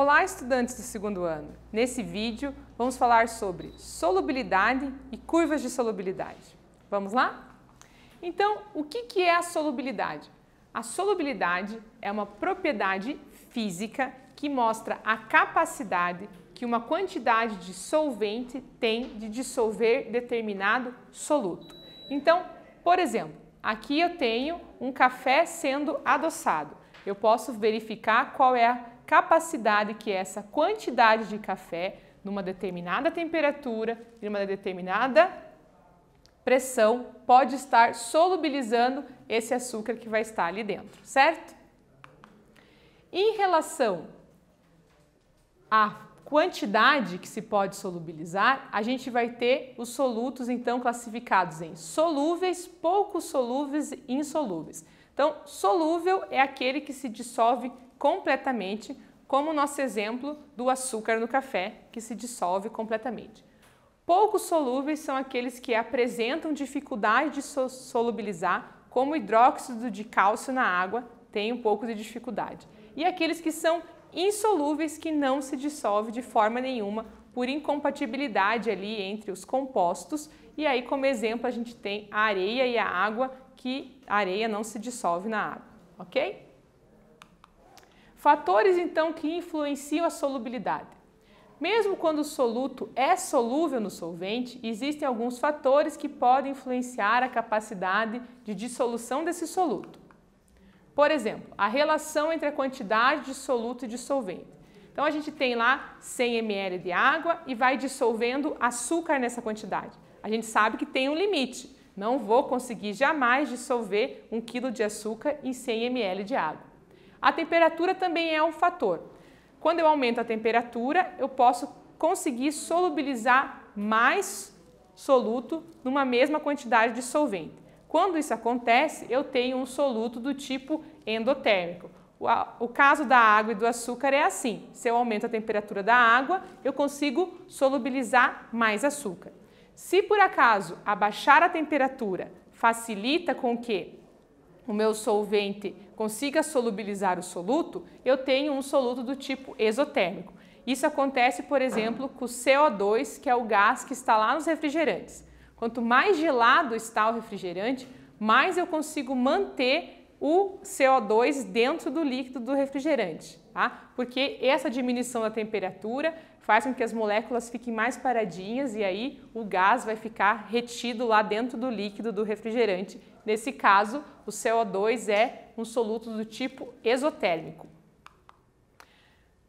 Olá, estudantes do segundo ano! Nesse vídeo, vamos falar sobre solubilidade e curvas de solubilidade. Vamos lá? Então, o que é a solubilidade? A solubilidade é uma propriedade física que mostra a capacidade que uma quantidade de solvente tem de dissolver determinado soluto. Então, por exemplo, aqui eu tenho um café sendo adoçado. Eu posso verificar qual é a capacidade que essa quantidade de café, numa determinada temperatura e numa determinada pressão, pode estar solubilizando esse açúcar que vai estar ali dentro, certo? Em relação à quantidade que se pode solubilizar, a gente vai ter os solutos então classificados em solúveis, pouco solúveis e insolúveis. Então, solúvel é aquele que se dissolve completamente, como o nosso exemplo do açúcar no café, que se dissolve completamente. Pouco solúveis são aqueles que apresentam dificuldade de solubilizar, como o hidróxido de cálcio na água tem um pouco de dificuldade. E aqueles que são insolúveis, que não se dissolve de forma nenhuma por incompatibilidade ali entre os compostos. E aí, como exemplo, a gente tem a areia e a água, que a areia não se dissolve na água, ok? Fatores, então, que influenciam a solubilidade. Mesmo quando o soluto é solúvel no solvente, existem alguns fatores que podem influenciar a capacidade de dissolução desse soluto. Por exemplo, a relação entre a quantidade de soluto e de solvente. Então, a gente tem lá 100 ml de água e vai dissolvendo açúcar nessa quantidade. A gente sabe que tem um limite. Não vou conseguir jamais dissolver 1 kg de açúcar em 100 ml de água. A temperatura também é um fator. Quando eu aumento a temperatura, eu posso conseguir solubilizar mais soluto numa mesma quantidade de solvente. Quando isso acontece, eu tenho um soluto do tipo endotérmico. O caso da água e do açúcar é assim: se eu aumento a temperatura da água, eu consigo solubilizar mais açúcar. Se por acaso abaixar a temperatura facilita com que o meu solvente consiga solubilizar o soluto, eu tenho um soluto do tipo exotérmico. Isso acontece, por exemplo, com o CO2, que é o gás que está lá nos refrigerantes. Quanto mais gelado está o refrigerante, mais eu consigo manter o CO2 dentro do líquido do refrigerante, tá? Porque essa diminuição da temperatura faz com que as moléculas fiquem mais paradinhas e aí o gás vai ficar retido lá dentro do líquido do refrigerante. Nesse caso, o CO2 é um soluto do tipo exotérmico.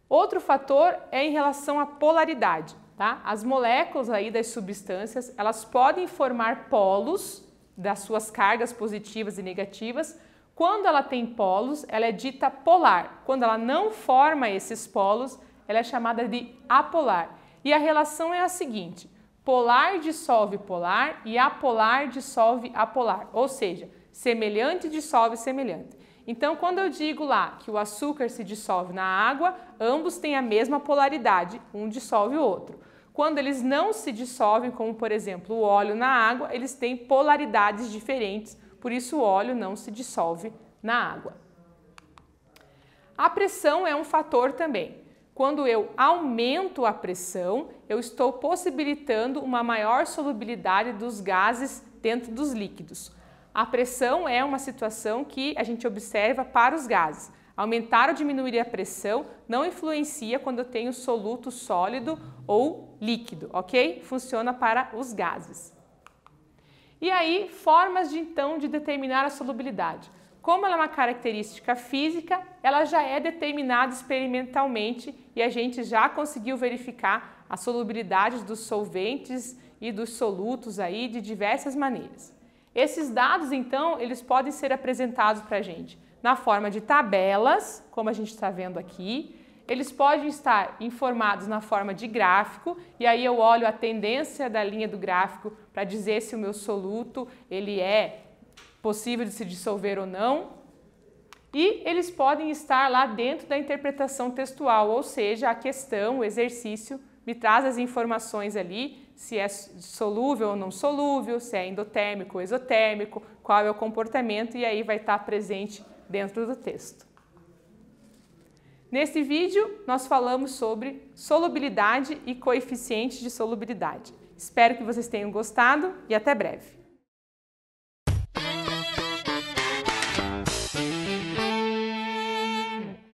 Outro fator é em relação à polaridade, tá? As moléculas aí das substâncias, elas podem formar polos das suas cargas positivas e negativas. Quando ela tem polos, ela é dita polar. Quando ela não forma esses polos, ela é chamada de apolar. E a relação é a seguinte: polar dissolve polar e apolar dissolve apolar, ou seja, semelhante dissolve semelhante. Então, quando eu digo lá que o açúcar se dissolve na água, ambos têm a mesma polaridade, um dissolve o outro. Quando eles não se dissolvem, como por exemplo o óleo na água, eles têm polaridades diferentes, por isso o óleo não se dissolve na água. A pressão é um fator também. Quando eu aumento a pressão, eu estou possibilitando uma maior solubilidade dos gases dentro dos líquidos. A pressão é uma situação que a gente observa para os gases. Aumentar ou diminuir a pressão não influencia quando eu tenho soluto sólido ou líquido, ok? Funciona para os gases. E aí, formas de determinar a solubilidade. Como ela é uma característica física, ela já é determinada experimentalmente e a gente já conseguiu verificar a solubilidade dos solventes e dos solutos aí de diversas maneiras. Esses dados, então, eles podem ser apresentados para a gente na forma de tabelas, como a gente está vendo aqui. Eles podem estar informados na forma de gráfico, e aí eu olho a tendência da linha do gráfico para dizer se o meu soluto ele é possível de se dissolver ou não. E eles podem estar lá dentro da interpretação textual, ou seja, a questão, o exercício, me traz as informações ali, se é solúvel ou não solúvel, se é endotérmico ou exotérmico, qual é o comportamento, e aí vai estar presente dentro do texto. Nesse vídeo, nós falamos sobre solubilidade e coeficiente de solubilidade. Espero que vocês tenham gostado e até breve!